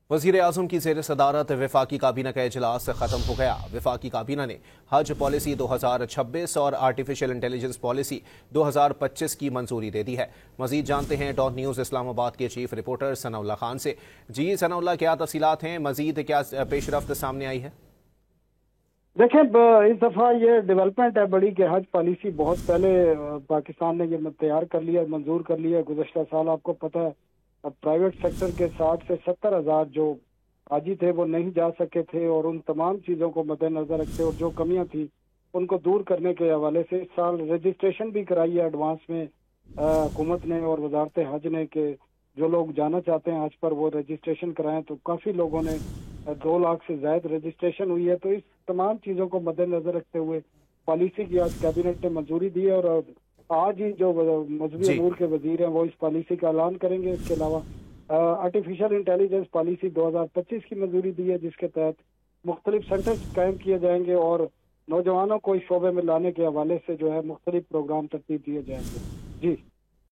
वज़ीर आज़म की ज़ेर सदारत वफाकी काबीना का इजलास ख़त्म हो गया। वफाकी काबीना ने हज पॉलिसी 2026 और आर्टिफिशियल इंटेलिजेंस पॉलिसी 2025 की मंजूरी दे दी है। मज़ीद जानते हैं डॉट न्यूज़ इस्लामाबाद के चीफ रिपोर्टर सनाउल्लाह खान से। जी सनाउल्लाह, क्या तफ़सीलात हैं, मज़ीद क्या पेशरफ्त सामने आई है? देखें, इस दफ़ा ये डेवलपमेंट है बड़ी कि हज पॉलिसी बहुत पहले पाकिस्तान ने ये तैयार कर लिया, मंजूर कर लिया। गुज़श्ता साल आपको पता है प्राइवेट सेक्टर के 60 से 70 हज़ार जो हाजी थे वो नहीं जा सके थे, और उन तमाम चीज़ों को मद्देनजर रखते और जो कमियां थी उनको दूर करने के हवाले से इस साल रजिस्ट्रेशन भी कराई है एडवांस में हुकूमत ने और वजारत हज ने, कि जो लोग जाना चाहते हैं हज पर वो रजिस्ट्रेशन कराएं। तो काफ़ी लोगों ने 2 लाख से ज्यादा रजिस्ट्रेशन हुई है। तो इस तमाम चीज़ों को मद्देनजर रखते हुए पॉलिसी की आज कैबिनेट ने मंजूरी दी है, और आज ही जो मजहबी अमूर के वजीर हैं वो इस पॉलिसी का ऐलान करेंगे। इसके अलावा आर्टिफिशियल इंटेलिजेंस पॉलिसी 2025 की मंजूरी दी है, जिसके तहत मुख्तलिफ सेंटर्स कायम किए जाएंगे और नौजवानों को इस शोबे में लाने के हवाले से जो है मुख्तलिफ प्रोग्राम तरतीब दिए जाएंगे। जी।